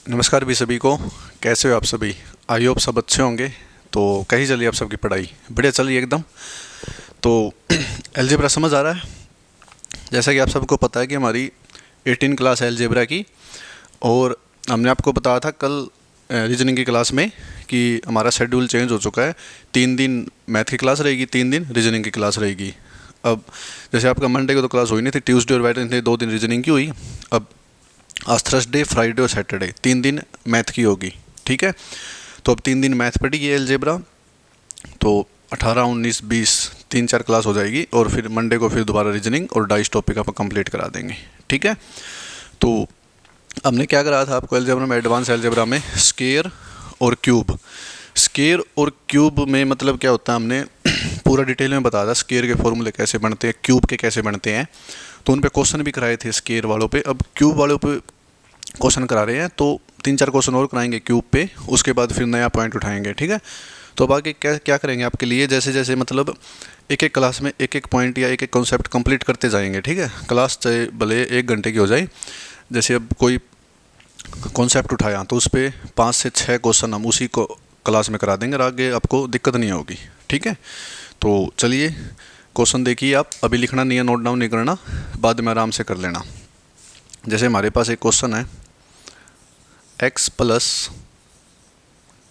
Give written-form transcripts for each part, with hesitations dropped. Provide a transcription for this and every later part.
नमस्कार भी सभी को। कैसे हो आप सभी? आई होप सब अच्छे होंगे। तो कैसी चली आप सबकी पढ़ाई? बढ़िया चल रही है एकदम। तो अलजेब्रा समझ आ रहा है? जैसा कि आप सबको पता है कि हमारी 18 क्लास है अलजेब्रा की। और हमने आपको बताया था कल रीजनिंग की क्लास में कि हमारा शेड्यूल चेंज हो चुका है। 3 दिन मैथ की क्लास रहेगी, 3 दिन रीजनिंग की क्लास रहेगी। अब जैसे आपका मंडे को तो क्लास हुई नहीं थी, ट्यूसडे और वेडनेसडे 2 दिन रीजनिंग की हुई। अब आज थर्सडे, फ्राइडे और सैटरडे 3 दिन मैथ की होगी। ठीक है, तो अब 3 दिन मैथ पढ़ेगी अलजेब्रा। तो 18, 19, 20 3-4 क्लास हो जाएगी और फिर मंडे को फिर दोबारा रीजनिंग और 22 टॉपिक आप कंप्लीट करा देंगे। ठीक है, तो हमने क्या करा था आपको अलजेब्रा में, एडवांस अलजेब्रा में स्केयर और क्यूब। स्केयर और क्यूब में मतलब क्या होता है हमने पूरा डिटेल में बताया था। स्केयर के फॉर्मूले कैसे बनते हैं, क्यूब के कैसे बनते हैं, तो उन पे क्वेश्चन भी कराए थे स्केयर वालों पे। अब क्यूब वालों पे क्वेश्चन करा रहे हैं, तो 3-4 क्वेश्चन और कराएंगे क्यूब पे, उसके बाद फिर नया पॉइंट उठाएंगे। ठीक है, तो अब आगे क्या क्या करेंगे आपके लिए, जैसे जैसे मतलब एक एक क्लास में एक एक पॉइंट या एक एक कॉन्सेप्ट कंप्लीट करते जाएंगे। ठीक है, क्लास चाहे भले 1 घंटे की हो जाए। जैसे अब कोई कॉन्सेप्ट उठाया तो उस पर 5 से 6 क्वेश्चन हम उसी को क्लास में करा देंगे और आगे आपको दिक्कत नहीं होगी। ठीक है, तो चलिए क्वेश्चन देखिए आप। अभी लिखना नहीं है, नोट डाउन नहीं करना, बाद में आराम से कर लेना। जैसे हमारे पास एक क्वेश्चन है, x +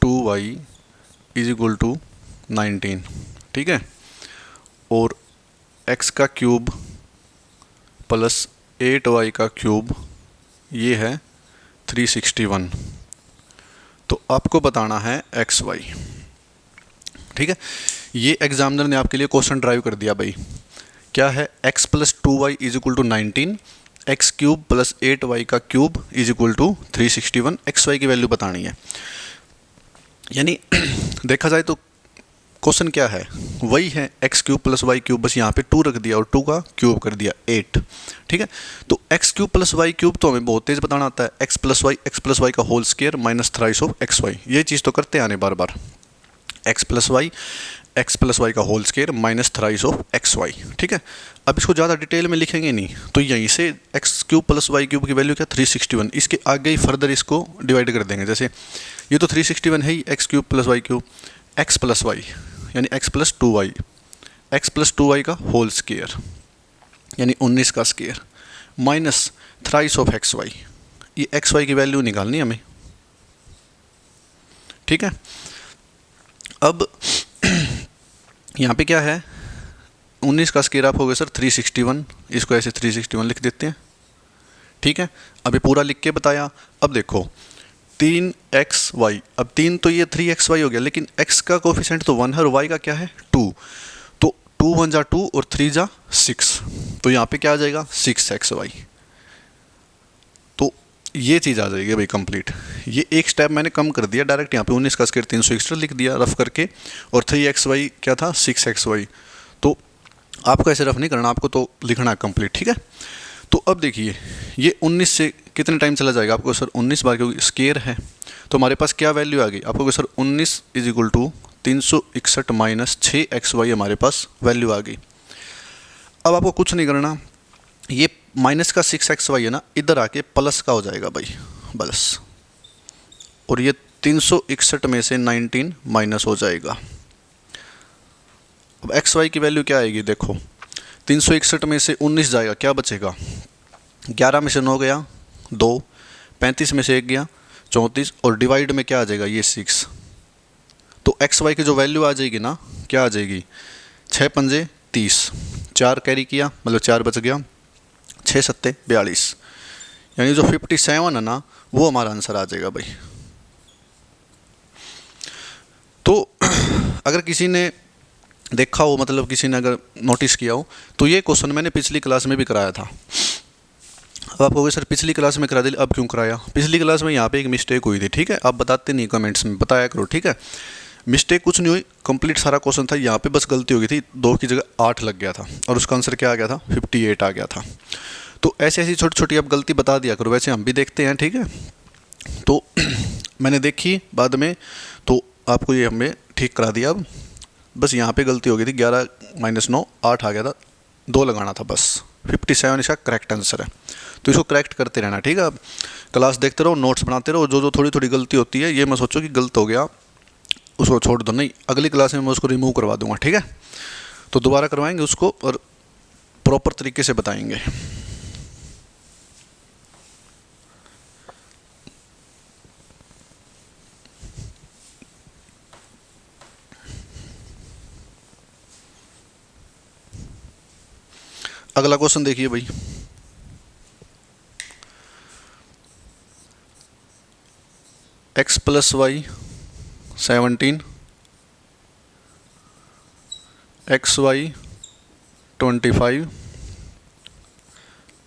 2y = 19। ठीक है, और x का क्यूब प्लस 8y का क्यूब ये है 361। तो आपको बताना है एक्स वाई। ठीक है, ये एग्जामिनर ने आपके लिए क्वेश्चन ड्राइव कर दिया भाई। क्या है? x + 2y = 19, x cube plus 8y का क्यूब = 361। एक्स वाई की वैल्यू बतानी है। यानी देखा जाए तो क्वेश्चन क्या है, वही है x cube plus y cube, बस यहाँ पे 2 रख दिया और 2 का क्यूब कर दिया 8। ठीक है, तो x cube plus y cube तो हमें बहुत तेज बताना आता है। एक्स प्लस वाई का whole square minus thrice of x y, ये चीज़ तो करते आने बार बार। एक्स प्लस वाई का whole square minus thrice of x y. ठीक है, अब इसको ज़्यादा डिटेल में लिखेंगे नहीं, तो यहीं से x cube plus y cube की वैल्यू क्या 361, इसके आगे ही फर्दर इसको डिवाइड कर देंगे। जैसे ये तो 361 है ही, x cube plus y cube, x plus y यानी x plus 2y, x plus 2y का होल स्क्वायर यानी 19 का square minus thrice of x y. ये एक्स वाई की वैल्यू निकालनी है हमें। ठीक है, अब यहाँ पे क्या है, 19 का स्क्वायर आप हो गए सर 361, इसको ऐसे 361 लिख देते हैं। ठीक है, अभी पूरा लिख के बताया। अब देखो 3xy, अब 3 तो ये 3xy हो गया, लेकिन x का कोफिशिएंट तो 1 है और y का क्या है 2, तो 2 × 1 = 2 और 3 × 6, तो यहाँ पे क्या आ जाएगा 6xy। तो ये चीज़ आ जाएगी भाई कंप्लीट। ये एक स्टेप मैंने कम कर दिया, डायरेक्ट यहाँ पे 19 का स्क्वायर 361 लिख दिया रफ करके, और 3xy क्या था 6xy। तो आपको ऐसे रफ नहीं करना, आपको तो लिखना है कंप्लीट। ठीक है, तो अब देखिए ये 19 से कितने टाइम चला जाएगा आपको सर 19 बार, क्योंकि स्केयर है तो हमारे पास क्या वैल्यू आ गई आपको सर 19 = 361 माइनस 6xy हमारे पास वैल्यू आ गई। अब आपको कुछ नहीं करना, ये माइनस का 6xy है ना, इधर आके प्लस का हो जाएगा भाई, बस। और ये 361 में से 19 माइनस हो जाएगा। अब xy की वैल्यू क्या आएगी देखो, 361 में से 19 जाएगा, क्या बचेगा 11 में से 9 गया 2, 35 में से 1 गया 34, और डिवाइड में क्या आ जाएगा ये 6। तो एक्स वाई की जो वैल्यू आ जाएगी ना, क्या आ जाएगी 6 × 5 = 30, 4 कैरी किया मतलब 4 बच गया, 6 × 7 = 42, यानी जो 57 है ना वो हमारा आंसर आ जाएगा भाई। तो अगर किसी ने देखा हो, मतलब किसी ने अगर नोटिस किया हो, तो ये क्वेश्चन मैंने पिछली क्लास में भी कराया था। अब आप कहोगे सर पिछली क्लास में करा दिया, अब क्यों कराया? पिछली क्लास में यहाँ पे एक मिस्टेक हुई थी। ठीक है, आप बताते नहीं कमेंट्स में, बताया करो। ठीक है, मिस्टेक कुछ नहीं हुई, कंप्लीट सारा क्वेश्चन था, यहाँ पे बस गलती हो गई थी, 2 की जगह 8 लग गया था और उसका आंसर क्या आ गया था 58 आ गया था। तो ऐसी ऐसी छोटी छोटी आप गलती बता दिया करो, वैसे हम भी देखते हैं। ठीक है, तो मैंने देखी बाद में, तो आपको ये हमें ठीक करा दिया। अब बस यहाँ पे गलती हो गई थी, 11 - 9 8 आ गया था, 2 लगाना था बस। 57 इसका करेक्ट आंसर है, तो इसको करेक्ट करते रहना। ठीक है, अब क्लास देखते रहो, नोट्स बनाते रहो, जो जो थोड़ी थोड़ी गलती होती है ये मैं सोचो कि गलत हो गया उसको छोड़ दो, नहीं अगली क्लास में मैं उसको रिमूव करवा दूंगा, ठीक है। तो दोबारा करवाएंगे उसको और प्रॉपर तरीके से बताएंगे। अगला क्वेश्चन देखिए भाई, x plus y 17, x y 25,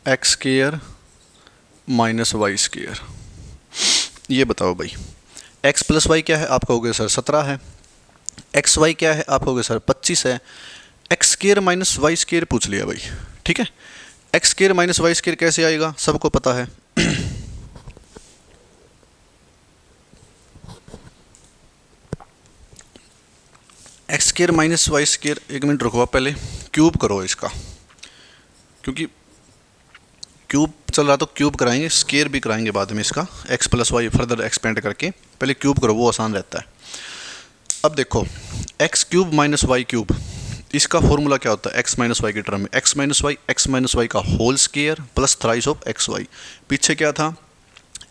x square minus y square. ये बताओ भाई, x प्लस वाई क्या है आप कहोगे सर 17 है, एक्स वाई क्या है आप कहोगे सर 25 है, x square minus y square पूछ लिया भाई, ठीक है। X square minus y square कैसे आएगा, सबको पता है। X square minus y square, एक मिनट रुको आप पहले क्यूब करो इसका, क्योंकि क्यूब चल रहा तो क्यूब कराएंगे, स्क्वायर भी कराएंगे बाद में इसका, x plus y further expand करके, पहले क्यूब करो वो आसान रहता है। अब देखो x cube minus y cube, इसका फॉर्मूला क्या होता है, एक्स माइनस वाई के टर्म में, एक्स माइनस वाई का whole square plus thrice of x y. पीछे क्या था,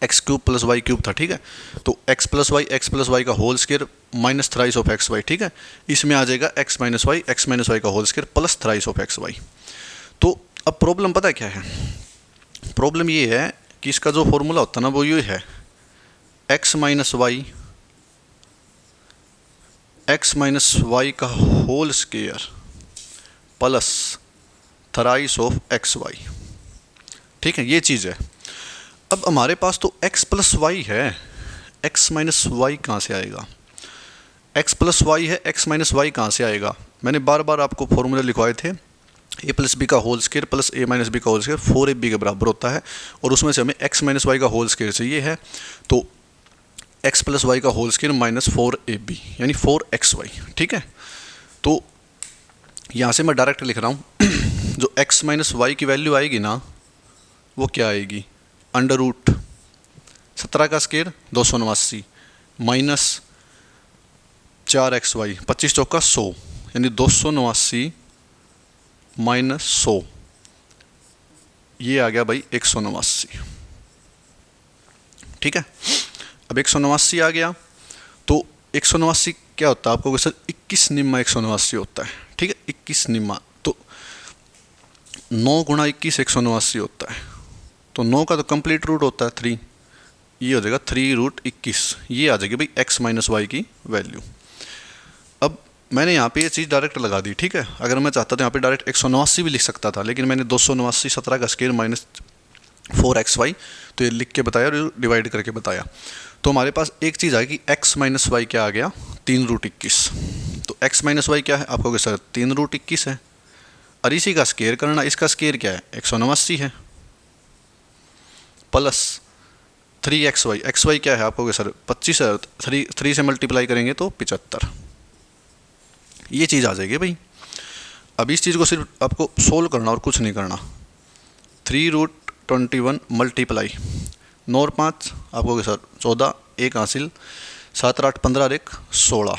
x cube plus y cube था, ठीक है। तो एक्स प्लस वाई का whole square minus thrice of x y, ठीक है। इसमें आ जाएगा एक्स माइनस वाई का whole square plus thrice of x Y. तो अब प्रॉब्लम पता है क्या है, प्रॉब्लम ये है कि इसका जो फॉर्मूला होता है ना वो ये है, एक्स माइनस वाई का whole square plus thrice of x y, ठीक है, ये चीज़ है। अब हमारे पास तो x प्लस वाई है, x माइनस वाई कहाँ से आएगा, x प्लस वाई है, x माइनस वाई कहाँ से आएगा। मैंने बार बार आपको फॉर्मूले लिखवाए थे, a प्लस बी का whole square plus a minus b का होल स्क्वायर 4ab के बराबर होता है, और उसमें से हमें x माइनस वाई का होल स्क्वायर चाहिए है, तो x प्लस वाई का होल स्क्वायर माइनस 4ab यानी 4xy, ठीक है। तो यहाँ से मैं डायरेक्ट लिख रहा हूँ जो x माइनस वाई की वैल्यू आएगी ना वो क्या आएगी, अंडर रूट 17 का स्क्वायर 289 माइनस 4xy 25 चौका 100 यानी 289 माइनस 100, ये आ गया भाई 189, ठीक है। अब 189 आ गया तो 189 क्या होता है आपको सर 21 निम्मा 189 होता है, ठीक है। 21 निम्मा तो 9 गुणा 21 189 होता है, तो 9 का तो कंप्लीट रूट होता है 3, ये हो जाएगा 3 रूट 21, ये आ जाएगी भाई x माइनस वाई की वैल्यू। अब मैंने यहाँ पे ये चीज़ डायरेक्ट लगा दी, ठीक है। अगर मैं चाहता तो यहाँ पे डायरेक्ट 189 भी लिख सकता था, लेकिन मैंने 289 17 का स्क्वायर माइनस 4xy तो ये लिख के बताया और डिवाइड करके बताया। तो हमारे पास एक चीज़ आएगी x माइनस वाई क्या आ गया 3 रूट 21, तो x माइनस वाई क्या है आप कहोगे सर 3 रूट 21 है, और इसी का स्क्वायर करना, इसका स्क्वायर क्या है 189 है, प्लस 3xy, xy क्या है आप कहोगे सर 25 है, 3 से मल्टीप्लाई करेंगे तो 75, ये चीज़ आ जाएगी भाई। अब इस चीज़ को सिर्फ आपको सोल्व करना और कुछ नहीं करना, 3 रूट 21 मल्टीप्लाई 9 और 5 आप कहोगे सर 14, 1 हासिल 7 8 15 और 1 16,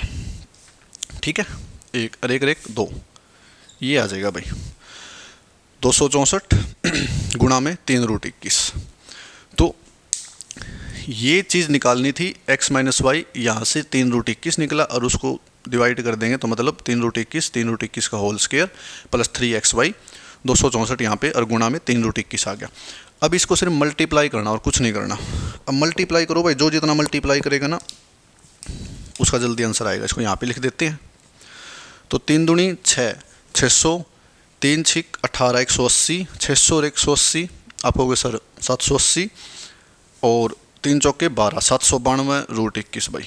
ठीक है, 1 और 1 और 1 2, ये आ जाएगा भाई 264 गुणा में 3 रूट 21। तो ये चीज़ निकालनी थी x माइनस वाई, यहाँ से 3 रूट 21 निकला और उसको डिवाइड कर देंगे तो मतलब 3 रूट 21 का होल स्क्वायर प्लस 3xy 264 यहाँ पे और गुणा में 3 रूट 21 आ गया। अब इसको सिर्फ मल्टीप्लाई करना और कुछ नहीं करना। अब मल्टीप्लाई करो भाई, जो जितना मल्टीप्लाई करेगा ना उसका जल्दी आंसर आएगा। इसको यहाँ पे लिख देते हैं, तो 3 दूनी 6, 600, 3 छिक 18 180, 600 और 180 आप कहोगे सर 780 और 3 चौके 12 792 रूट 21 भाई,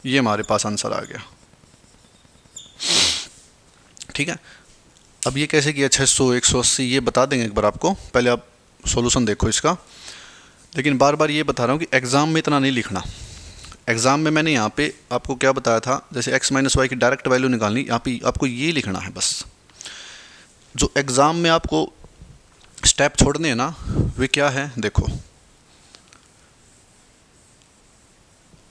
ये हमारे पास आंसर आ गया, ठीक है। अब ये कैसे किया 600 180 ये बता देंगे एक बार आपको, पहले आप सॉल्यूशन देखो इसका। लेकिन बार बार ये बता रहा हूँ कि एग्ज़ाम में इतना नहीं लिखना। एग्ज़ाम में मैंने यहाँ पे आपको क्या बताया था, जैसे x माइनस वाई की डायरेक्ट वैल्यू निकालनी, यहाँ पे आपको ये लिखना है बस। जो एग्ज़ाम में आपको स्टेप छोड़ने हैं ना वे क्या है देखो,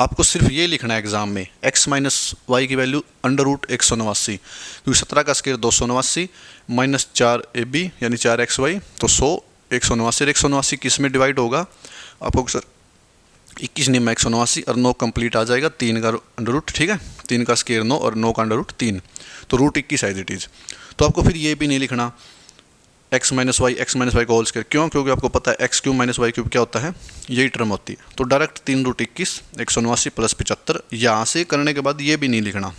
आपको सिर्फ ये लिखना है एग्जाम में, x माइनस वाई की वैल्यू अंडर रूट 189, क्योंकि 17 का स्क्वायर 289 माइनस 4ab यानी 4xy, तो 100 189, 189 किस में डिवाइड होगा आपको सर 21 नियम में 189 और 9 कंप्लीट आ जाएगा, 3 का अंडर रूट, ठीक है, 3 का स्क्वायर 9 और 9 का अंडर रूट 3, तो रूट 21 एज इट इज़। तो आपको फिर ये भी नहीं लिखना x माइनस वाई का होल स्क्वायर, क्यों? क्योंकि आपको पता है x cube minus y cube क्या होता है, यही टर्म होती है। तो डायरेक्ट 3 रूट 21 189 प्लस 75, यहाँ से करने के बाद ये भी नहीं लिखना,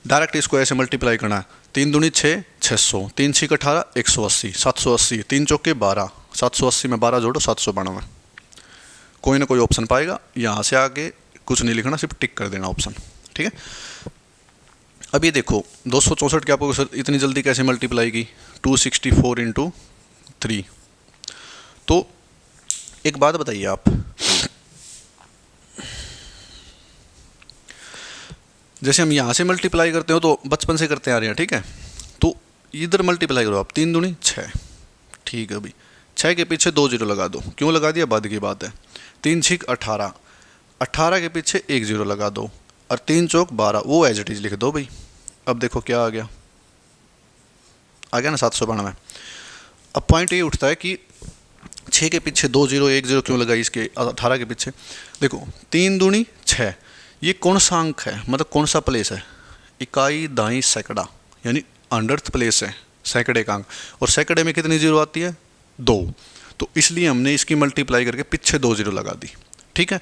डायरेक्ट इसको ऐसे मल्टीप्लाई करना है, 3 दूनी 6 600, 3 6 18 180 780, 3 चौके 12, 780 में 12 जोड़ो 792, कोई ना कोई ऑप्शन पाएगा। यहाँ से आगे कुछ नहीं लिखना, सिर्फ टिक कर देना ऑप्शन, ठीक है। अब ये देखो 264 के आपको सर इतनी जल्दी कैसे मल्टीप्लाई की, 264 इंटू 3। तो एक बात बताइए आप, जैसे हम यहाँ से मल्टीप्लाई करते हो तो बचपन से करते आ रहे हैं, ठीक है, तो इधर मल्टीप्लाई करो आप, 3 दूनी 6, ठीक है। अभी 6 के पीछे 2 जीरो लगा दो, क्यों लगा दिया बाद की बात है, 3 6 18, 18 के पीछे 1 जीरो लगा दो, और 3 चौक 12, वो एज इट इज लिख दो भाई। अब देखो क्या आ गया ना 792। अब पॉइंट ये उठता है कि 6 के पीछे 2 जीरो 1 जीरो क्यों लगाई इसके 18 के पीछे। देखो 3 दूनी 6, ये कौन सा अंक है, मतलब कौन सा प्लेस है, इकाई दाई सैकड़ा, यानी 100th प्लेस है सैकड़े का अंक, और सैकड़े में कितनी जीरो आती है 2, तो इसलिए हमने इसकी मल्टीप्लाई करके पीछे 2 जीरो लगा दी, ठीक है।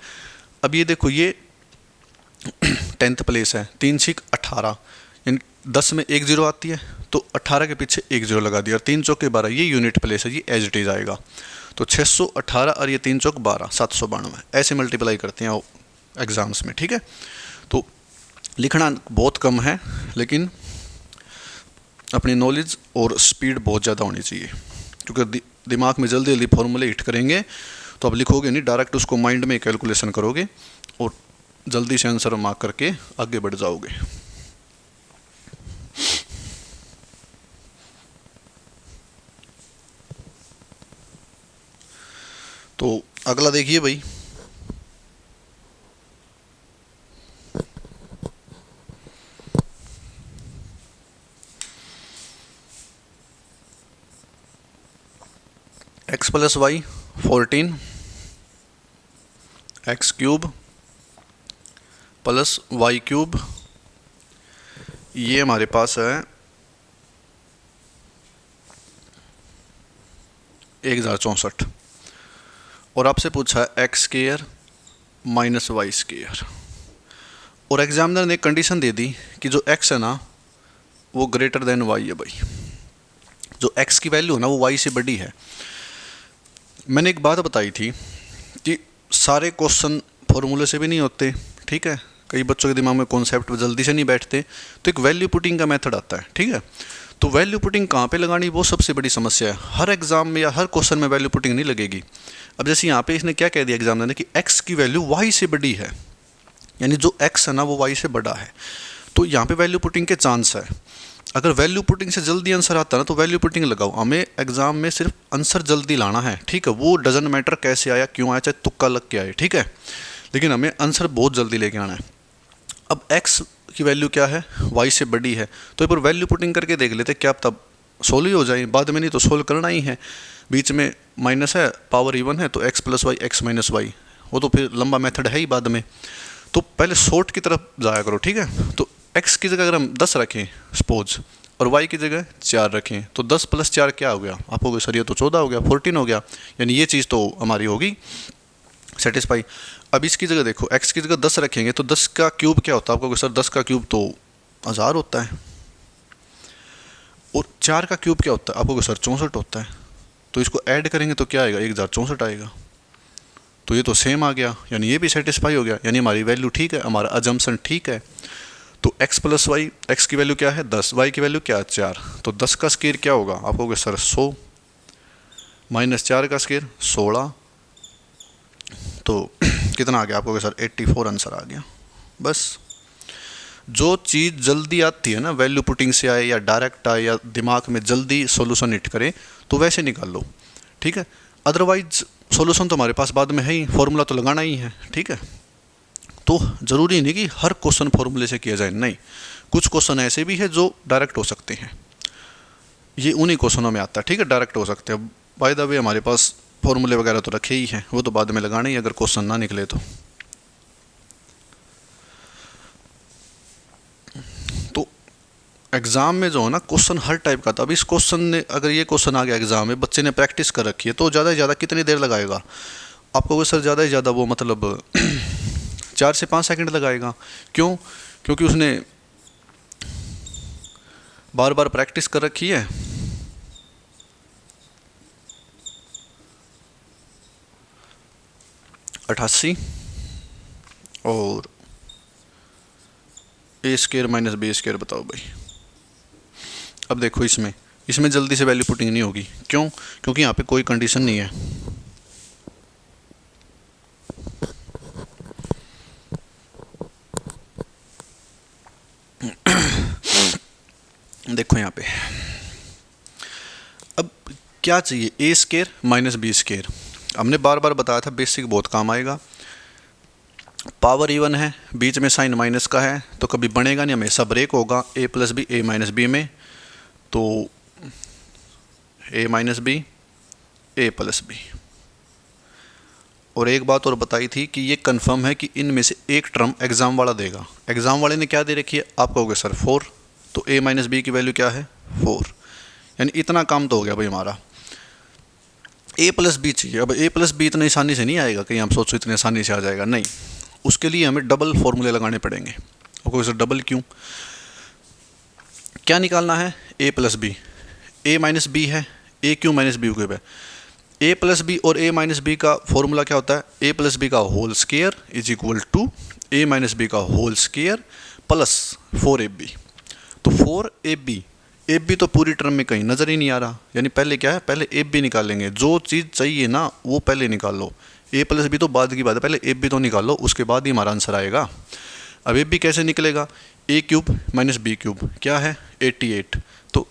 अब ये देखो ये 10th प्लेस है, 3 6 18, यानी 10 में 1 जीरो आती है, तो 18 के पीछे 1 जीरो लगा दिया, और 3 चौके 12, ये यूनिट प्लेस है, ये एज इट इज आएगा। तो 618 और ये 3 चौक 12 792, ऐसे मल्टीप्लाई करते हैं एग्जाम्स में, ठीक है। तो लिखना बहुत कम है, लेकिन अपनी नॉलेज और स्पीड बहुत ज़्यादा होनी चाहिए, क्योंकि दिमाग में जल्दी जल्दी फॉर्मूले हिट करेंगे तो अब लिखोगे नहीं, डायरेक्ट उसको माइंड में कैलकुलेशन करोगे और जल्दी से आंसर मार्क करके आगे बढ़ जाओगे। तो अगला देखिए भाई, x plus y 14, x cube plus y cube, ये हमारे पास है 1064, और आपसे पूछा है x square minus y square, और एग्जामिनर ने कंडीशन दे दी कि जो x है ना वो ग्रेटर देन y है भाई, जो x की वैल्यू है ना वो y से बड़ी है। मैंने एक बात बताई थी कि सारे क्वेश्चन फॉर्मूले से भी नहीं होते, ठीक है, कई बच्चों के दिमाग में कॉन्सेप्ट जल्दी से नहीं बैठते, तो एक वैल्यू पुटिंग का मेथड आता है, ठीक है। तो वैल्यू पुटिंग कहाँ पे लगानी, वो सबसे बड़ी समस्या है। हर एग्जाम में या हर क्वेश्चन में वैल्यू पुटिंग नहीं लगेगी। अब जैसे यहाँ पे इसने क्या कह दिया एग्जामिनर ने कि x की वैल्यू y से बड़ी है, यानी जो x है ना वो y से बड़ा है, तो यहाँ पे वैल्यू पुटिंग के चांस है। अगर वैल्यू पुटिंग से जल्दी आंसर आता है ना तो वैल्यू पुटिंग लगाओ, हमें एग्जाम में सिर्फ आंसर जल्दी लाना है, ठीक है, वो डजन मैटर कैसे आया क्यों आया, चाहे तुक्का लग के आए, ठीक है, लेकिन हमें आंसर बहुत जल्दी लेके आना है। अब x की वैल्यू क्या है, y से बड़ी है, तो एक बार वैल्यू पुटिंग करके देख लेते क्या तब सोल्व ही हो जाए, बाद में नहीं तो सोल्व करना ही है। बीच में माइनस है, पावर इवन है, तो x plus y x minus y, वो तो फिर लंबा मेथड है ही बाद में। तो पहले शॉर्ट की तरफ जाया करो, ठीक है। तो x की जगह अगर हम 10 रखें सपोज, और y की जगह 4 रखें, तो 10 प्लस 4 क्या हो गया आपको, सर ये तो 14 हो गया, 14 हो गया, यानी ये चीज़ तो हमारी होगी सेटिस्फाई। अब इसकी जगह देखो, x की जगह 10 रखेंगे तो 10 का क्यूब क्या होता है आपको, सर 10 का क्यूब तो 1000 होता है, और 4 का क्यूब क्या होता है आपको, सर 64 होता है, तो इसको ऐड करेंगे तो क्या आएगा 1064 आएगा, तो ये तो सेम आ गया, यानी ये भी सेटिस्फाई हो गया, यानी हमारी वैल्यू ठीक है, हमारा अजम्पशन ठीक है। तो x प्लस वाई, एक्स की वैल्यू क्या है 10, y की वैल्यू क्या है 4, तो 10 का स्क्वायर क्या होगा आपको, सर 100 माइनस 4 का स्क्वायर 16, तो कितना आ गया आपको सर 84 आंसर आ गया। बस जो चीज़ जल्दी आती है ना, वैल्यू पुटिंग से आए या डायरेक्ट आए या दिमाग में जल्दी सॉल्यूशन हिट करे, तो वैसे निकाल लो, ठीक है। अदरवाइज सॉल्यूशन तो हमारे पास बाद में है ही, फॉर्मूला तो लगाना ही है, ठीक है। तो ज़रूरी नहीं कि हर क्वेश्चन फॉर्मूले से किया जाए, नहीं, कुछ क्वेश्चन ऐसे भी है जो डायरेक्ट हो सकते हैं, ये उन्हीं क्वेश्चनों में आता है, ठीक है, डायरेक्ट हो सकते हैं। बाय द वे हमारे पास फॉर्मूले वगैरह तो रखे ही हैं, वो तो बाद में लगाने ही अगर क्वेश्चन ना निकले तो एग्ज़ाम में जो है ना क्वेश्चन हर टाइप का था। अब इस क्वेश्चन ने, अगर ये क्वेश्चन आ गया एग्ज़ाम में, बच्चे ने प्रैक्टिस कर रखी है, तो ज़्यादा से ज़्यादा कितनी देर लगाएगा आपको वो सर? ज़्यादा से ज़्यादा वो मतलब 4 से 5 सेकंड लगाएगा। क्यों? क्योंकि उसने बार बार प्रैक्टिस कर रखी है। अठासी और ए स्केयर माइनस बी स्केयर, बताओ भाई। अब देखो इसमें जल्दी से वैल्यू पुटिंग नहीं होगी। क्यों? क्योंकि यहाँ पे कोई कंडीशन नहीं है। देखो यहाँ पे अब क्या चाहिए, ए स्केयर माइनस बी स्केयर। हमने बार बार बताया था, बेसिक बहुत काम आएगा। पावर इवन है, बीच में साइन माइनस का है, तो कभी बनेगा नहीं, हमेशा ब्रेक होगा। ए plus b, a minus B में, तो ए माइनस बी, ए प्लस बी। और एक बात और बताई थी कि ये कंफर्म है कि इनमें से एक टर्म एग्ज़ाम वाला देगा। एग्ज़ाम वाले ने क्या दे रखी है, आप कहोगे सर 4, तो ए माइनस बी की वैल्यू क्या है 4, यानी इतना काम तो हो गया भाई हमारा। ए प्लस बी चाहिए। अब ए प्लस बी इतनी आसानी से नहीं आएगा, कहीं आप सोचो इतनी आसानी से आ जाएगा, नहीं, उसके लिए हमें डबल फॉर्मूले लगाने पड़ेंगे। और कोई सर डबल क्यों? क्या निकालना है, a plus b, a minus b है, a cube minus b cube है। ए प्लस बी और ए माइनस बी का फॉर्मूला क्या होता है, ए प्लस बी का whole square is equal to a minus b का होल स्केयर प्लस 4ab। तो 4ab, एब बी तो पूरी टर्म में कहीं नज़र ही नहीं आ रहा, यानी पहले क्या है, पहले एब बी निकालेंगे। जो चीज़ चाहिए ना वो पहले निकाल लो, ए प्लस बी तो बाद की बात है, पहले एब बी तो निकाल लो, उसके बाद ही हमारा आंसर आएगा। अब एब बी कैसे निकलेगा, a cube minus b cube क्या है 88। तो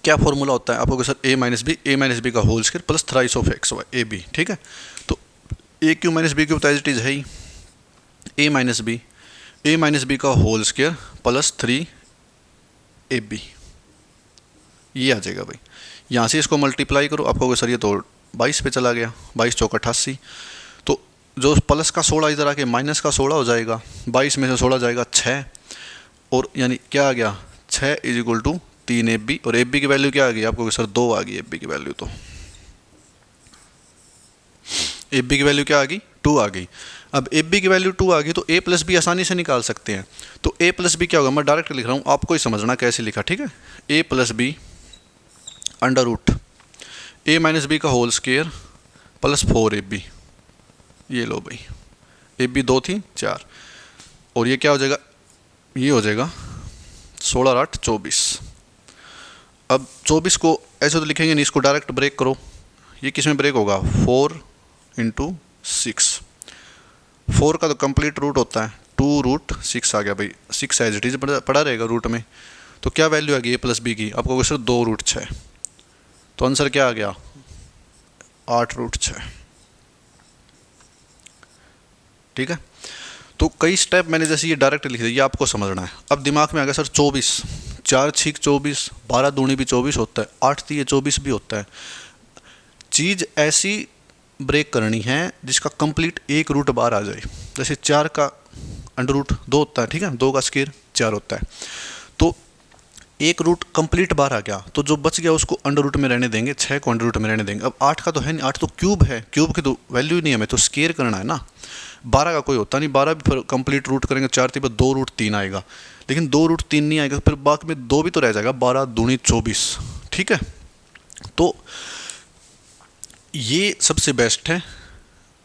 क्या फॉर्मूला होता है आपको, सर ए माइनस बी का whole square plus thrice of x y, a b, ठीक है। तो a cube minus b cube तो एज इट इज़ है ही, ए माइनस बी का होल स्केयर प्लस 3ab, ये आ जाएगा भाई। यहाँ से इसको मल्टीप्लाई करो, आपको सर ये तो 22 पे चला गया, 22 चौक 88। तो जो प्लस का 16 इधर आके माइनस का 16 हो जाएगा, 22 में से 16 जाएगा 6, और यानी क्या आ गया 6 इज इक्वल टू 3ab। और ab की वैल्यू क्या आ गई आपको सर 2 आ गई ab की वैल्यू, तो ab की वैल्यू क्या आ गई 2 आ गई। अब ab की वैल्यू 2 आ गई तो a प्लस बी आसानी से निकाल सकते हैं। तो a प्लस बी क्या होगा, मैं डायरेक्ट लिख रहा हूँ, आपको ही समझना कैसे लिखा, ठीक है। a plus b under root a minus b का होल स्केयर प्लस 4ab, ये लो भाई, ab 2 थी 4, और ये क्या हो जाएगा, ये हो जाएगा 16 और 8 24। अब 24 को ऐसे तो लिखेंगे नहीं, इसको डायरेक्ट ब्रेक करो, ये किस में ब्रेक होगा 4 इंटू 6, 4 का तो कंप्लीट रूट होता है 2√6 आ गया भाई, 6 एज इट इज पड़ा रहेगा रूट में। तो क्या वैल्यू आ गई ए प्लस बी की आपको सर 2√6, तो आंसर क्या आ गया 8√6, ठीक है। तो कई स्टेप मैंने जैसे ये डायरेक्ट लिख दिया, ये आपको समझना है। अब दिमाग में आ गया सर 24, 4 6 24, 12 दूनी भी 24 होता है, 8 3 24 भी होता है। चीज़ ऐसी ब्रेक करनी है जिसका कंप्लीट एक रूट बाहर आ जाए। जैसे 4 का अंडर रूट 2 होता है, ठीक है, 2 का स्केयर 4 होता है, तो एक रूट कंप्लीट बाहर आ गया, तो जो बच गया उसको अंडर रूट में रहने देंगे, 6 को अंडर रूट में रहने देंगे। अब 8 का तो है नहीं, 8 तो क्यूब है, क्यूब की तो वैल्यू नहीं, हमें तो स्केयर करना है ना। 12 का कोई होता नहीं, 12 भी फिर कंप्लीट रूट करेंगे, 4 3 पर 2√3 आएगा, लेकिन 2√3 नहीं आएगा, फिर बाकी में 2 भी तो रह जाएगा, 12 दूनी 24, ठीक है। तो ये सबसे बेस्ट है,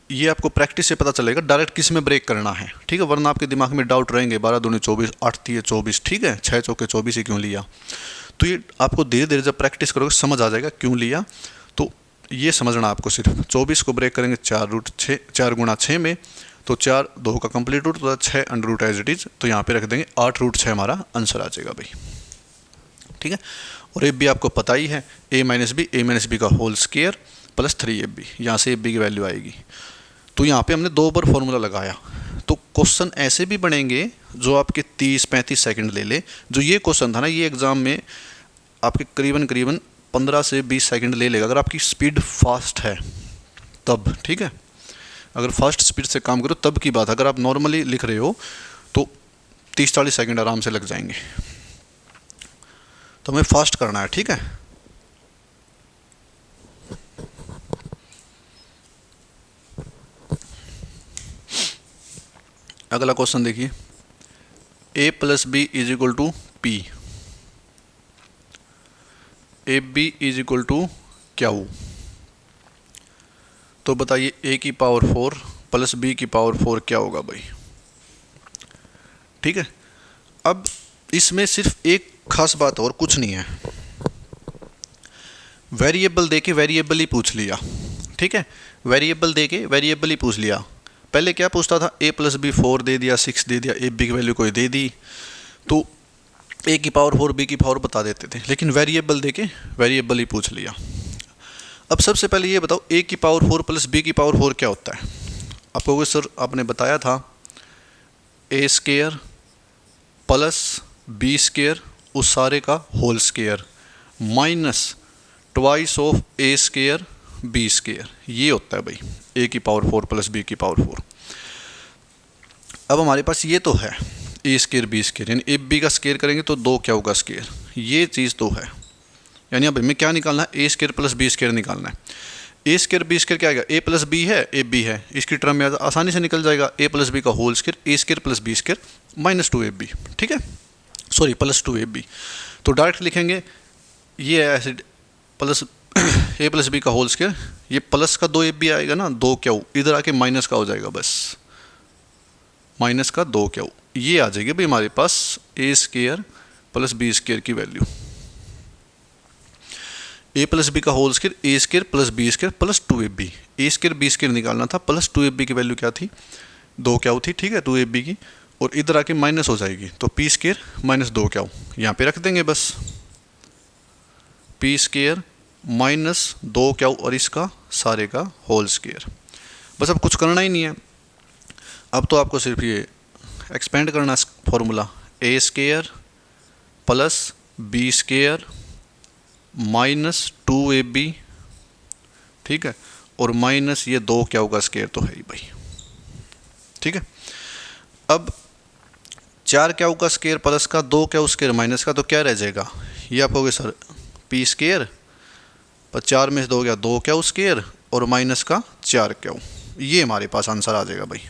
ये आपको प्रैक्टिस से पता चलेगा डायरेक्ट किस में ब्रेक करना है, ठीक है, वरना आपके दिमाग में डाउट रहेंगे 12 दूनी 24, 8 3 24, ठीक है, 6 चौके 24 ही क्यों लिया। तो ये आपको धीरे धीरे जब प्रैक्टिस करोगे समझ आ जाएगा क्यों लिया। तो ये समझना आपको, सिर्फ 24 को ब्रेक करेंगे 4 गुणा 6 में, तो 4 2 का कंप्लीट रूट तो 6 under root as it is, तो यहाँ पे रख देंगे 8√6 हमारा आंसर आ जाएगा भाई, ठीक है। और एब बी आपको पता ही है, ए माइनस बी का होल स्केयर प्लस 3ab, यहाँ से ab की वैल्यू आएगी। तो यहाँ पे हमने 2 बार फॉर्मूला लगाया, तो क्वेश्चन ऐसे भी बनेंगे जो आपके 30-35 सेकंड ले ले। जो ये क्वेश्चन था ना, ये एग्ज़ाम में आपके करीबन करीबन 15 से 20 सेकंड ले लेगा, अगर आपकी स्पीड फास्ट है तब, ठीक है। अगर फास्ट स्पीड से काम करो तब की बात। अगर आप नॉर्मली लिख रहे हो तो 30-40 सेकंड आराम से लग जाएंगे। तो हमें फास्ट करना है, ठीक है। अगला क्वेश्चन देखिए, a plus b is equal to p, a b is equal to q. तो बताइए a की पावर 4 प्लस b की पावर 4 क्या होगा भाई, ठीक है। अब इसमें सिर्फ एक खास बात और कुछ नहीं है, वेरिएबल देके वेरिएबल ही पूछ लिया, ठीक है। वेरिएबल देके वेरिएबल ही पूछ लिया। पहले क्या पूछता था, a प्लस बी 4 दे दिया, 6 दे दिया, ए बी की वैल्यू कोई दे दी तो a की पावर 4 b की पावर बता देते थे, लेकिन वेरिएबल देके वेरिएबल ही पूछ लिया। अब सबसे पहले ये बताओ a की पावर 4 प्लस b की पावर 4 क्या होता है। आपको सर आपने बताया था a square plus b square उस सारे का whole square minus twice of a square b square, ये होता है भाई a की पावर 4 प्लस b की पावर 4। अब हमारे पास ये तो है a स्क्वायर b स्क्वायर, यानी ए बी का स्क्वायर करेंगे तो 2 क्या होगा स्क्वायर, ये चीज़ तो है। यानी अब हमें क्या निकालना है, a square plus b square निकालना है। a स्क्वायर b स्क्वायर क्या आएगा, a प्लस बी है, ए बी है, इसकी टर्म में आसानी से निकल जाएगा। a प्लस बी का whole square, a square plus b square minus 2ab, ठीक है, सॉरी प्लस 2ab। तो डायरेक्ट लिखेंगे ये ऐसे प्लस a प्लस बी का होल स्क्वायर, ये प्लस का 2ab आएगा ना, 2 क्यू, इधर आके माइनस का हो जाएगा, बस माइनस का 2 क्यू, ये आ जाएगी भाई हमारे पास a square plus b square की वैल्यू। a प्लस बी का whole square, a square plus b square plus 2ab, a square b square निकालना था, प्लस 2ab की वैल्यू क्या थी, 2 क्यू थी, ठीक है, 2ab की, और इधर आके माइनस हो जाएगी तो p स्क्वायर माइनस 2 क्यू यहाँ पे रख देंगे, बस p स्क्वायर माइनस 2 क्यू और इसका सारे का होल स्क्वायर। बस अब कुछ करना ही नहीं है, अब तो आपको सिर्फ ये एक्सपेंड करना formula, a square plus b square minus 2ab, ठीक है, और माइनस ये 2 क्या होगा स्क्वायर तो है ही भाई, ठीक है। अब 4 क्या होगा स्क्वायर प्लस का 2 क्या स्क्वायर माइनस का, तो क्या रह जाएगा, ये आप कहोगे सर p स्क्वायर पर 4 में से 2 गया 2 क्या स्क्वायर और माइनस का 4 क्या, ये हमारे पास आंसर आ जाएगा भाई,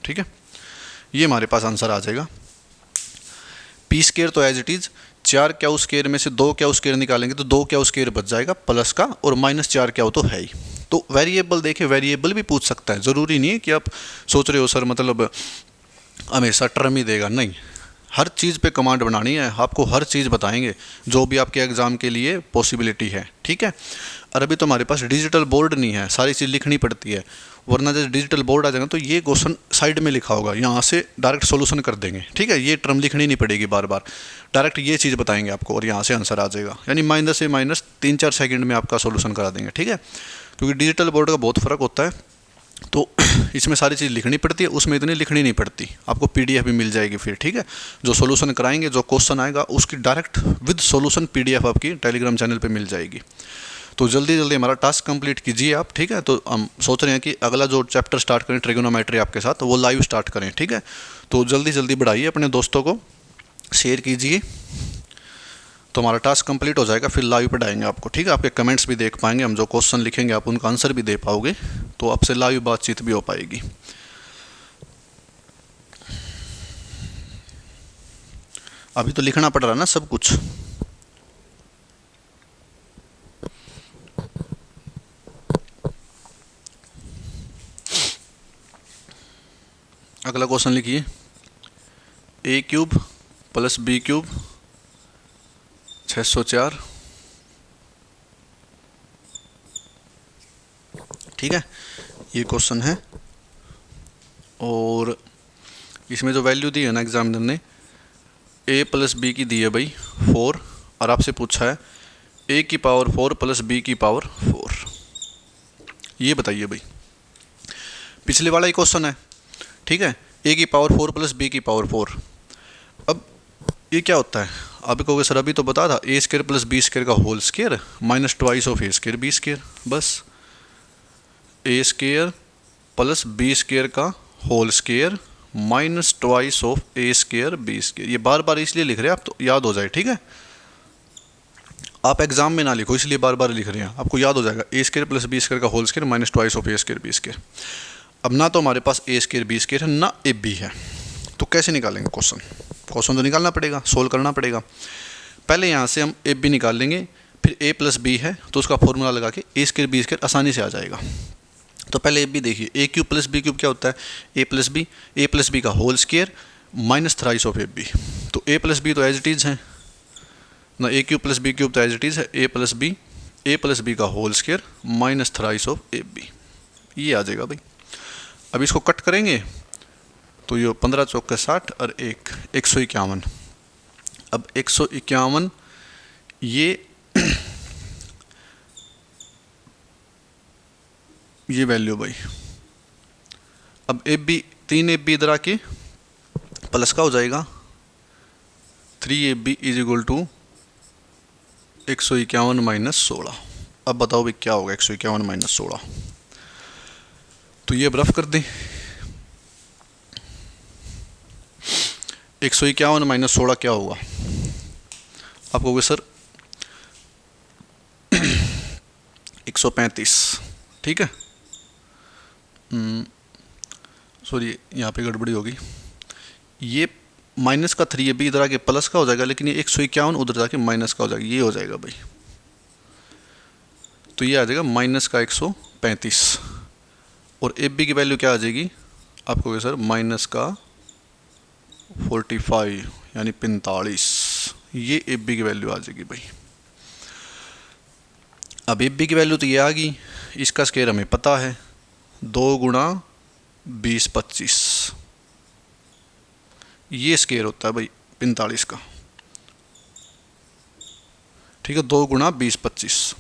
ठीक है, ये हमारे पास आंसर आ जाएगा। पी स्क्वायर तो एज इट इज 4 क्या स्क्वायर में से 2 क्या स्क्वायर निकालेंगे तो 2 क्या स्क्वायर बच जाएगा प्लस का, और माइनस 4 क्या हो तो है ही। तो वेरिएबल देखे वेरिएबल भी पूछ सकता है, ज़रूरी नहीं है कि आप सोच रहे हो सर मतलब हमेशा टर्म ही देगा, नहीं, हर चीज़ पे कमांड बनानी है, आपको हर चीज़ बताएंगे जो भी आपके एग्ज़ाम के लिए पॉसिबिलिटी है, ठीक है। और अभी तो हमारे पास डिजिटल बोर्ड नहीं है, सारी चीज़ लिखनी पड़ती है, वरना जब डिजिटल बोर्ड आ जाएगा तो ये क्वेश्चन साइड में लिखा होगा, यहाँ से डायरेक्ट सॉल्यूशन कर देंगे, ठीक है, ये टर्म लिखनी नहीं पड़ेगी बार बार, डायरेक्ट ये चीज़ बताएंगे आपको और यहाँ से आंसर आ जाएगा, यानी माइनस से माइनस 3-4 सेकंड में आपका सॉल्यूशन करा देंगे, ठीक है। क्योंकि डिजिटल बोर्ड का बहुत फ़र्क होता है, तो इसमें सारी चीज़ लिखनी पड़ती है, उसमें इतनी लिखनी नहीं पड़ती, आपको PDF भी मिल जाएगी फिर, ठीक है। जो सॉल्यूशन कराएंगे, जो क्वेश्चन आएगा उसकी डायरेक्ट विद सॉल्यूशन PDF आपकी टेलीग्राम चैनल पे मिल जाएगी। तो जल्दी जल्दी हमारा टास्क कंप्लीट कीजिए आप, ठीक है। तो हम सोच रहे हैं कि अगला जो चैप्टर स्टार्ट करें ट्रिगोनोमेट्री आपके साथ, तो वो लाइव स्टार्ट करें, ठीक है। तो जल्दी जल्दी बढ़ाइए, अपने दोस्तों को शेयर कीजिए, तो हमारा टास्क कंप्लीट हो जाएगा, फिर लाइव पढ़ाएंगे आपको, ठीक है। आपके कमेंट्स भी देख पाएंगे, हम जो क्वेश्चन लिखेंगे आप उनका आंसर भी दे पाओगे, तो आपसे लाइव बातचीत भी हो पाएगी। अभी तो लिखना पड़ रहा है ना सब कुछ। अगला क्वेश्चन लिखिए, a³ प्लस b³ 604, ठीक है, ये क्वेश्चन है। और इसमें जो वैल्यू दी है ना एग्जामिनर ने, a प्लस बी की दी है भाई 4, और आपसे पूछा है a की पावर 4 प्लस b की पावर 4, ये बताइए भाई पिछले वाला ही क्वेश्चन है, ठीक है, ए की पावर 4 प्लस बी की पावर 4। अब ये क्या होता है, आप कहोगे सर अभी तो बता था a square plus b square का whole square minus twice of a square b square. बस a square plus b square का whole square minus twice of a square b square. ये बार बार इसलिए लिख रहे हैं आप तो याद हो जाए, ठीक है, आप एग्जाम में ना लिखो इसलिए बार बार लिख रहे हैं, आपको याद हो जाएगा। A square plus b square का whole square minus twice of a square b square. अब ना तो हमारे पास ए स्केयर बी स्केयर है ना ए बी है, तो कैसे निकालेंगे क्वेश्चन? क्वेश्चन तो निकालना पड़ेगा, सोल्व करना पड़ेगा। पहले यहाँ से हम ए बी निकाल लेंगे, फिर ए प्लस बी है तो उसका फॉर्मूला लगा के ए स्केयर बी स्केयर आसानी से आ जाएगा। तो पहले ए बी देखिए, a cube plus b cube क्या होता है, ए प्लस बी का whole square minus thrice of a b. तो ए प्लस बी तो एज इट इज़ है ना, a cube plus b cube तो एज इट इज़ है, ए प्लस बी का whole square minus thrice of a b, ये आ जाएगा भाई। अब इसको कट करेंगे तो ये 15 चौके 60 और 151। अब 151 ये वैल्यू भाई। अब ए बी 3 ए बी इधर आके प्लस का हो जाएगा, 3 a b is equal to 151 minus 16। अब बताओ भाई क्या होगा 151 माइनस 16? तो ये रफ कर दें, 151 माइनस 16 क्या होगा? आप कहोगे सर 135, ठीक है, सॉरी यहाँ पे गड़बड़ी होगी, ये माइनस का 3 ए बी इधर आके प्लस का हो जाएगा, लेकिन ये 151 उधर जाके माइनस का हो जाएगा, ये हो जाएगा भाई। तो ये आ जाएगा माइनस का 135 और ए बी की वैल्यू क्या आ जाएगी? आप कहोगे सर माइनस का 45 यानी 45, ये ए बी की वैल्यू आ जाएगी भाई। अब ए बी की वैल्यू तो ये आ गई, इसका स्केयर हमें पता है 2 गुणा 20 25, ये स्केयर होता है भाई 45 का, ठीक है, 2 गुणा 20 25।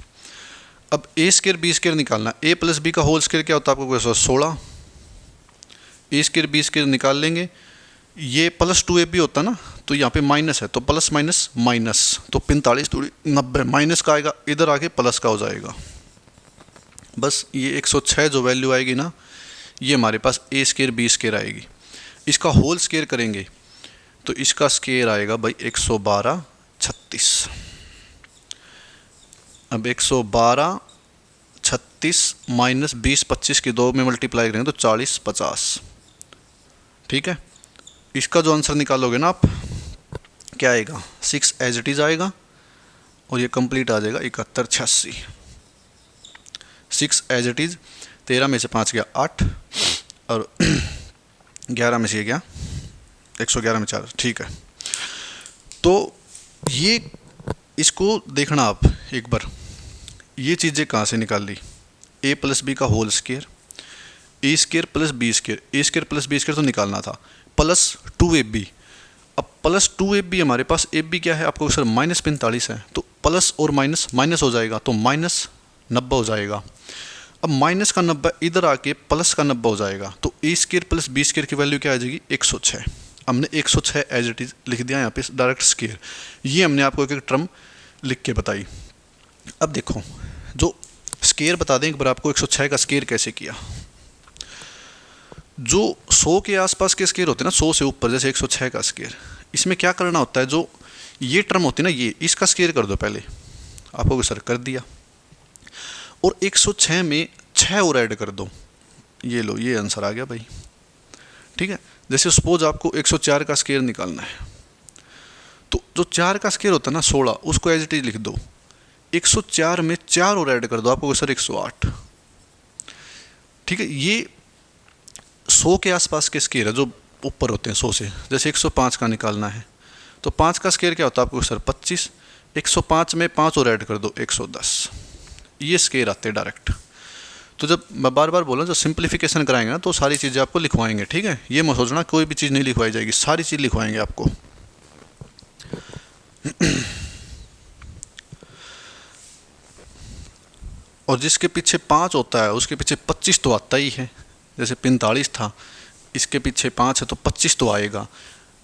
अब ए स्केयर बी स्केयर निकालना, ए प्लस बी का होल स्केयर क्या होता है आपको 16, ए स्केयर बी स्केयर निकाल लेंगे, ये प्लस 2 ए बी होता ना, तो यहाँ पे माइनस है तो प्लस माइनस माइनस, तो 45 थोड़ी 90, माइनस का आएगा इधर आके प्लस का हो जाएगा। बस ये 106 जो वैल्यू आएगी ना, ये हमारे पास ए स्केयर बी स्केयर आएगी। इसका होल स्केयर करेंगे तो इसका स्केयर आएगा भाई 112 36। अब 112 36 माइनस 20 25 की 2 में मल्टीप्लाई करेंगे तो 40 50, ठीक है। इसका जो आंसर निकालोगे ना आप, क्या आएगा 6 एज इट इज आएगा और ये कंप्लीट आ जाएगा 71 86। 6 एज इट इज, 13 में से 5 गया 8 और 11 में से ये गया 111 में 4, ठीक है। तो ये इसको देखना आप एक बार, ये चीज़ें कहाँ से निकाल ली, ए प्लस बी का होल स्केयर, ए स्केयर प्लस बी स्केयर, ए स्केयर प्लस बी स्केयर तो निकालना था, प्लस 2 ए बी। अब प्लस 2 ए बी हमारे पास, ए बी क्या है आपको सर माइनस 45 है, तो प्लस और माइनस माइनस हो जाएगा तो माइनस 90 हो जाएगा। अब माइनस का 90 इधर आके प्लस का 90 हो जाएगा, तो ए स्केयर प्लस बी स्केयर की वैल्यू क्या आ जाएगी 106। हमने 106 एज इट इज लिख दिया यहाँ पे डायरेक्ट स्केयर, ये हमने आपको एक एक टर्म लिख के बताई। अब देखो जो स्केयर बता दें एक बार आपको, 106 का स्केयर कैसे किया। जो 100 के आसपास के स्केयर होते हैं ना, 100 से ऊपर, जैसे 106 का स्केयर, इसमें क्या करना होता है, जो ये टर्म होती है ना, ये इसका स्केयर कर दो पहले, आपको सर कर दिया, और 106 में 6 और ऐड कर दो, ये लो ये आंसर आ गया भाई, ठीक है। जैसे सपोज आपको 104 का स्केयर निकालना है, तो जो 4 का स्केयर होता है ना 16, उसको एज इट इज लिख दो, 104 में 4 और ऐड कर दो, आपको सर 108, ठीक है। ये 100 के आसपास के स्केयर है जो ऊपर होते हैं 100 से। जैसे 105 का निकालना है तो 5 का स्केयर क्या होता है आपको सर 25, 105 में 5 और ऐड कर दो 110, ये स्केयर आते हैं डायरेक्ट। तो जब मैं बार बार बोल रहा हूँ, जब सिंप्लीफिकेशन कराएंगे ना तो सारी चीज़ें आपको लिखवाएंगे, ठीक है। ये मत सोचना कोई भी चीज़ नहीं लिखवाई जाएगी, सारी चीज़ लिखवाएंगे आपको। और जिसके पीछे 5 होता है उसके पीछे 25 तो आता ही है। जैसे 45 था, इसके पीछे 5 है तो 25 तो आएगा,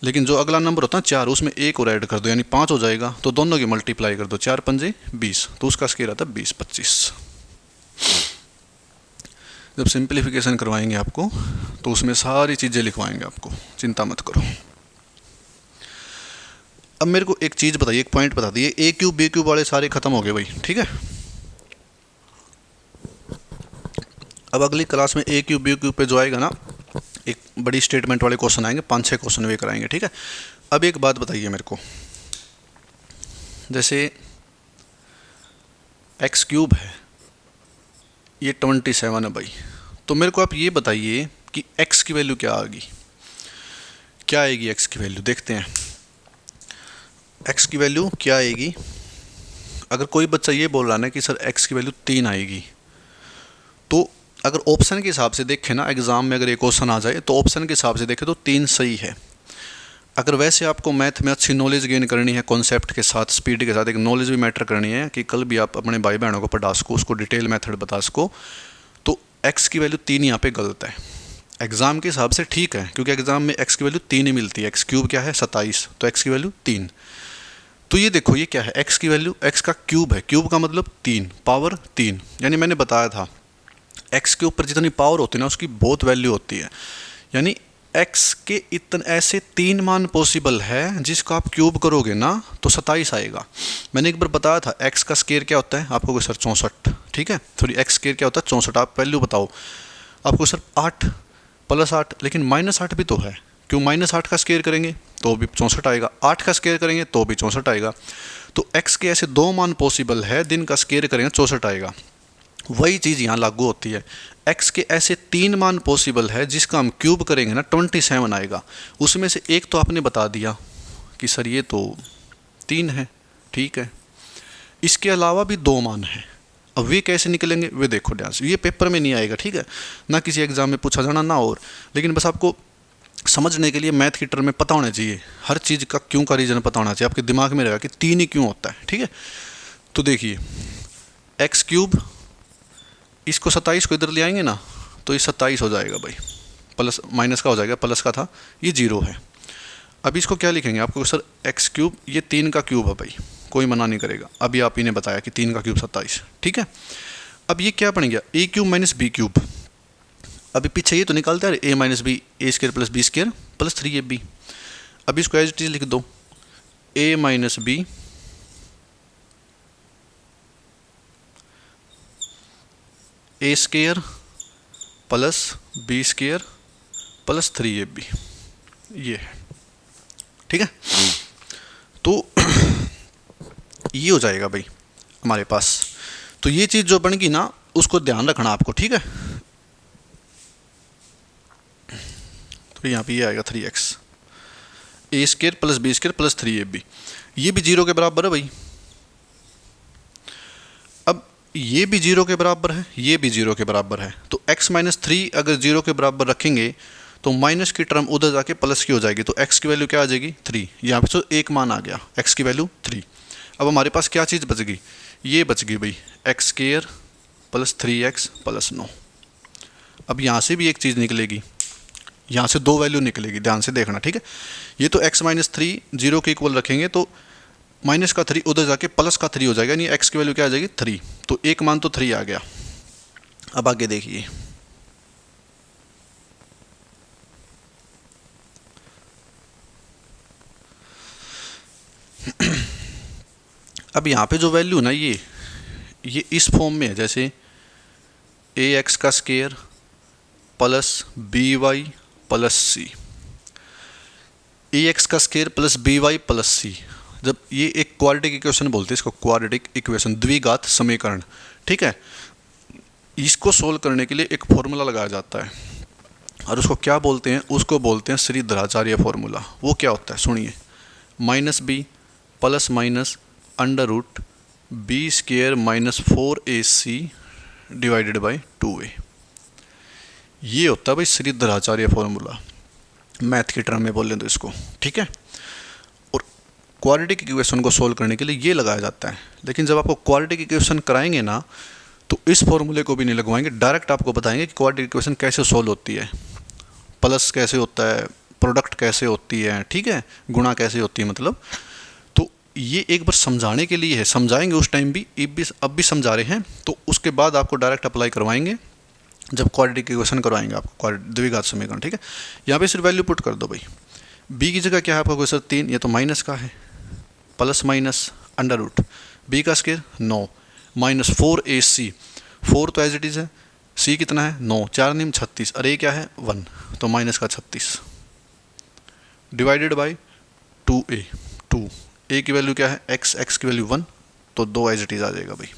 लेकिन जो अगला नंबर होता है 4, उसमें एक और ऐड कर दो यानी 5 हो जाएगा, तो दोनों की मल्टीप्लाई कर दो, 4 पंजे 20, तो उसका स्केयर आता है 20 25। जब सिंप्लीफिकेशन करवाएंगे आपको तो उसमें सारी चीज़ें लिखवाएंगे आपको, चिंता मत करो। अब मेरे को एक चीज़ बताइए, एक पॉइंट बता दिए, ए क्यूब बी क्यूब वाले सारे खत्म हो गए भाई, ठीक है। अब अगली क्लास में ए क्यूब बी क्यूब पे जो आएगा ना, एक बड़ी स्टेटमेंट वाले क्वेश्चन आएंगे, 5-6 क्वेश्चन वे कराएंगे, ठीक है। अब एक बात बताइए मेरे को, जैसे एक्स क्यूब है, ये 27 है भाई, तो मेरे को आप ये बताइए कि एक्स की वैल्यू क्या आएगी, क्या आएगी एक्स की वैल्यू, देखते हैं एक्स की वैल्यू क्या आएगी। अगर कोई बच्चा ये बोल रहा है ना कि सर एक्स की वैल्यू 3 आएगी, तो अगर ऑप्शन के हिसाब से देखें ना, एग्जाम में अगर एक क्वेश्चन आ जाए तो ऑप्शन के हिसाब से देखें तो 3 सही है। अगर वैसे आपको मैथ में अच्छी नॉलेज गेन करनी है, कॉन्सेप्ट के साथ, स्पीड के साथ, एक नॉलेज भी मैटर करनी है कि कल भी आप अपने भाई बहनों को पढ़ा सको, उसको डिटेल मेथड बता सको, तो एक्स की वैल्यू 3 यहाँ पे गलत है। एग्जाम के हिसाब से ठीक है, क्योंकि एग्जाम में एक्स की वैल्यू 3 ही मिलती है, एक्स क्यूब क्या है 27, तो एक्स की वैल्यू 3। तो ये देखो ये क्या है, एक्स की वैल्यू, एक्स का क्यूब है, क्यूब का मतलब 3, पावर 3, यानी मैंने बताया था एक्स के ऊपर जितनी पावर होती है ना उसकी बहुत वैल्यू होती है, यानी एक्स के इतने ऐसे 3 मान पॉसिबल है जिसको आप क्यूब करोगे ना तो 27 आएगा। मैंने एक बार बताया था एक्स का स्केयर क्या होता है, आपको कोई सर 64, ठीक है, सॉरी एक्स स्केयर क्या होता है 64, आप वैल्यू बताओ, आपको सर 8 + 8, लेकिन -8 भी तो है, क्यों -8 का स्केयर करेंगे तो भी 64 आएगा, 8 का स्केयर करेंगे तो भी 64 आएगा। तो एक्स के ऐसे 2 मान पॉसिबल है दिन का स्केयर करेंगे 64 आएगा। वही चीज़ यहाँ लागू होती है, एक्स के ऐसे 3 मान पॉसिबल है जिसका हम क्यूब करेंगे ना 27 आएगा। उसमें से एक तो आपने बता दिया कि सर ये तो 3 है, ठीक है, इसके अलावा भी 2 मान हैं। अब वे कैसे निकलेंगे वे देखो ध्यान से, ये पेपर में नहीं आएगा, ठीक है, ना किसी एग्जाम में पूछा जाना ना, और लेकिन बस आपको समझने के लिए मैथ की टर्म में पता होना चाहिए, हर चीज़ का क्यों का रीज़न पता होना चाहिए, आपके दिमाग में रहेगा कि 3 ही क्यों होता है, ठीक है। तो देखिए एक्स क्यूब, इसको 27 को इधर ले आएंगे ना तो ये 27 हो जाएगा भाई, प्लस माइनस का हो जाएगा, प्लस का था, ये 0 है। अब इसको क्या लिखेंगे, आपको सर एक्स क्यूब, ये 3 का क्यूब है भाई, कोई मना नहीं करेगा, अभी आप ही ने बताया कि 3 का क्यूब 27, ठीक है। अब ये क्या बन गया, ए क्यूब माइनस बी क्यूब, अभी पीछे ये तो निकालते हैं a - b, a square plus b square plus 3ab। अब इसको एज इट इज लिख दो, a - b a square plus b square plus 3ab, ये है, ठीक है। तो ये हो जाएगा भाई हमारे पास। तो ये चीज़ जो बन गई ना उसको ध्यान रखना आपको, ठीक है। तो यहाँ पे ये आएगा 3x, a square plus b square plus 3ab, ये भी 0 के बराबर है भाई। अब ये भी 0 के बराबर है, ये भी 0 के बराबर है, तो x - 3 अगर 0 के बराबर रखेंगे तो माइनस की टर्म उधर जाके प्लस की हो जाएगी, तो x की वैल्यू क्या आ जाएगी 3, यहाँ पे तो एक मान आ गया, x की वैल्यू 3। अब हमारे पास क्या चीज़ बच गई, ये बच गई भाई x square plus 3x plus 9। अब यहाँ से भी एक चीज़ निकलेगी, यहाँ से 2 वैल्यू निकलेगी, ध्यान से देखना, ठीक है। ये तो x - 3 0 के इक्वल रखेंगे तो माइनस का 3 उधर जाके प्लस का 3 हो जाएगा, यानी x की वैल्यू क्या आ जाएगी 3, तो एक मान तो 3 आ गया। अब आगे देखिए, अब यहाँ पे जो वैल्यू ना ये इस फॉर्म में है, जैसे ax का square plus by plus c, ax का square plus by plus c, जब ये एक क्वाड्रेटिक इक्वेशन बोलते हैं इसको, क्वाड्रेटिक इक्वेशन, द्विघात समीकरण, ठीक है। इसको सोल्व करने के लिए एक फॉर्मूला लगाया जाता है और उसको क्या बोलते हैं, उसको बोलते हैं श्रीधराचार्य फॉर्मूला। वो क्या होता है सुनिए, -b plus minus √ b square minus 4ac divided by 2a, ये होता है भाई श्रीधराचार्य फॉर्मूला, मैथ की टर्म में बोल लें तो इसको, ठीक है। और क्वाड्रेटिक इक्वेशन को सोल्व करने के लिए ये लगाया जाता है, लेकिन जब आपको क्वाड्रेटिक इक्वेशन कराएंगे ना तो इस फॉर्मूले को भी नहीं लगवाएंगे, डायरेक्ट आपको बताएंगे कि क्वाड्रेटिक इक्वेशन कैसे सॉल्व होती है, प्लस कैसे होता है, प्रोडक्ट कैसे होती है, ठीक है, गुणा कैसे होती है मतलब। तो ये एक बार समझाने के लिए है, समझाएंगे उस टाइम भी, अब भी समझा रहे हैं, तो उसके बाद आपको डायरेक्ट अप्लाई करवाएंगे जब क्वाड्रेटिक इक्वेशन करवाएंगे आपको, द्विघात समीकरण, ठीक है। यहाँ पे सिर्फ वैल्यू पुट कर दो भाई, बी की जगह क्या है आपका क्वेश्चन 3, ये तो माइनस का है, plus minus under root, b का स्क्वायर 9 माइनस 4ac, 4 तो एज इट इज़ है, सी कितना है 9, 4 निम 36, अरे क्या है 1, तो माइनस का 36 डिवाइडेड बाई 2a, 2a की वैल्यू क्या है x की वैल्यू 1, तो 2 एज इट इज़ आ जाएगा भाई।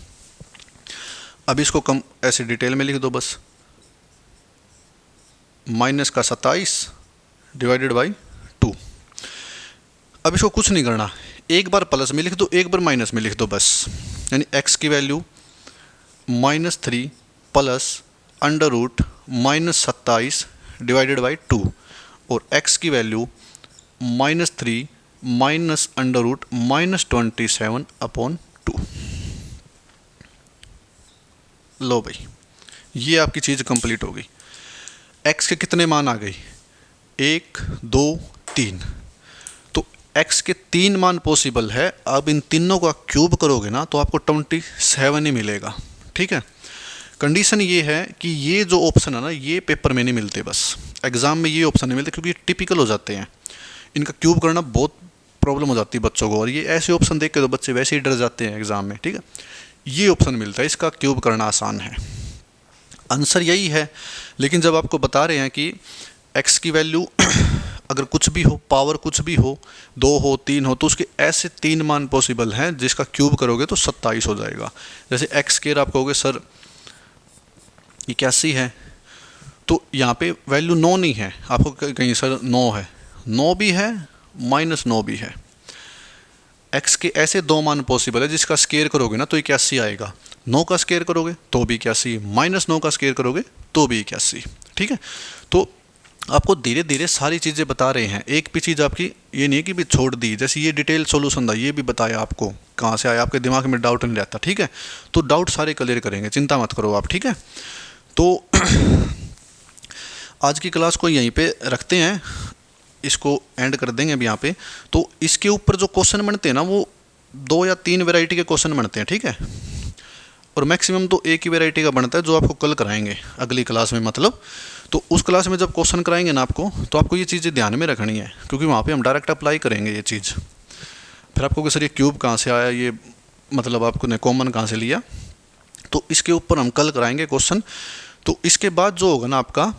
अब इसको कम ऐसे डिटेल में लिख दो बस, माइनस का 27 डिवाइडेड बाई 2। अब इसको कुछ नहीं करना, एक बार प्लस में लिख दो, एक बार माइनस में लिख दो बस, यानी x की value -3 plus under root -27 divided by 2, और x की value -3 minus under root -27 upon 2। लो भाई, ये आपकी चीज़ कंप्लीट हो गई। x के कितने मान आ गए, 1 2 3, तो x के 3 मान पॉसिबल है। अब इन तीनों का क्यूब करोगे ना तो आपको 27 ही मिलेगा, ठीक है। कंडीशन ये है कि ये जो ऑप्शन है ना, ये पेपर में नहीं मिलते, बस एग्ज़ाम में ये ऑप्शन नहीं मिलते, क्योंकि ये टिपिकल हो जाते हैं, इनका क्यूब करना बहुत प्रॉब्लम हो जाती है बच्चों को, और ये ऐसे ऑप्शन देख के तो बच्चे वैसे ही डर जाते हैं एग्ज़ाम में, ठीक है। ये ऑप्शन मिलता है, इसका क्यूब करना आसान है, आंसर यही है। लेकिन जब आपको बता रहे हैं कि x की वैल्यू अगर कुछ भी हो, पावर कुछ भी हो, 2 हो 3 हो, तो उसके ऐसे 3 मान पॉसिबल हैं जिसका क्यूब करोगे तो 27 हो जाएगा। जैसे x स्क्वायर आप कहोगे सर 81 है, तो यहाँ पे वैल्यू 9 नहीं है, आपको कहीं सर 9 है, 9 भी है -9 भी है। x के ऐसे 2 मान पॉसिबल है जिसका स्क्वायर करोगे ना तो 81 आएगा, 9 का स्क्वायर करोगे तो भी 81, -9 का स्क्वायर करोगे तो भी 81, ठीक है। तो आपको धीरे धीरे सारी चीज़ें बता रहे हैं, एक भी चीज़ आपकी ये नहीं है कि भी छोड़ दी, जैसे ये डिटेल सॉल्यूशन था ये भी बताया आपको कहाँ से आया, आपके दिमाग में डाउट नहीं रहता, ठीक है। तो डाउट सारे क्लियर करेंगे, चिंता मत करो आप, ठीक है। तो आज की क्लास को यहीं पे रखते हैं, इसको एंड कर देंगे अभी यहाँ पे। तो इसके ऊपर जो क्वेश्चन बनते हैं ना वो 2 या 3 वैरायटी के क्वेश्चन बनते हैं, ठीक है, और मैक्सिमम तो एक ही वैरायटी का बनता है जो आपको कल कराएंगे अगली क्लास में, मतलब तो उस क्लास में जब क्वेश्चन कराएंगे ना आपको, तो आपको ये चीज़ें ध्यान में रखनी है, क्योंकि वहाँ पे हम डायरेक्ट अप्लाई करेंगे ये चीज़। फिर आपको कि सर ये क्यूब कहाँ से आया, ये मतलब आपको कॉमन कहाँ से लिया, तो इसके ऊपर हम कल कराएंगे क्वेश्चन। तो इसके बाद जो होगा ना आपका,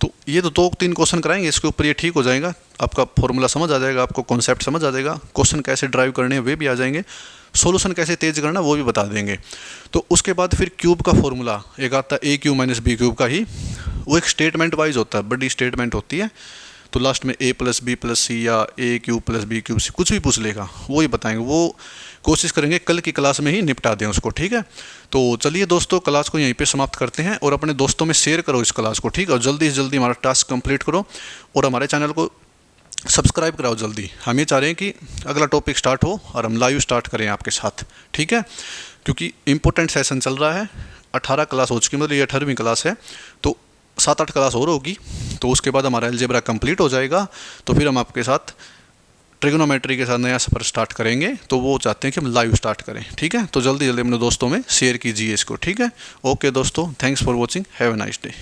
तो ये तो 2-3 क्वेश्चन कराएंगे, इसके ऊपर ये ठीक हो जाएगा, आपका फॉर्मूला समझ आ जाएगा, आपको कॉन्सेप्ट समझ आ जाएगा, क्वेश्चन कैसे ड्राइव करने हैं वे भी आ जाएंगे, सॉल्यूशन कैसे तेज करना वो भी बता देंगे। तो उसके बाद फिर क्यूब का फॉर्मूला एक आता है a³ - b³ का ही, वो एक स्टेटमेंट वाइज होता है, बड़ी स्टेटमेंट होती है, तो लास्ट में a + b + c या a³ + b³ c कुछ भी पूछ लेगा, वो ही बताएंगे, वो कोशिश करेंगे कल की क्लास में ही निपटा दें उसको, ठीक है। तो चलिए दोस्तों, क्लास को यहीं पे समाप्त करते हैं, और अपने दोस्तों में शेयर करो इस क्लास को, ठीक है, और जल्दी से जल्दी हमारा टास्क कंप्लीट करो, और हमारे चैनल को सब्सक्राइब कराओ जल्दी। हम ये चाह रहे हैं कि अगला टॉपिक स्टार्ट हो और हम लाइव स्टार्ट करें आपके साथ, ठीक है, क्योंकि इंपॉर्टेंट सेशन चल रहा है। 18 क्लास हो चुकी, मतलब ये 18वीं क्लास है, तो 7-8 क्लास और होगी, तो उसके बाद हमारा अलजेब्रा कंप्लीट हो जाएगा, तो फिर हम आपके साथ ट्रिग्नोमेट्री के साथ नया सफ़र स्टार्ट करेंगे। तो वो चाहते हैं कि हम लाइव स्टार्ट करें, ठीक है। तो जल्दी जल्दी अपने दोस्तों में शेयर कीजिए इसको, ठीक है। ओके दोस्तों, thanks for watching, have a nice day.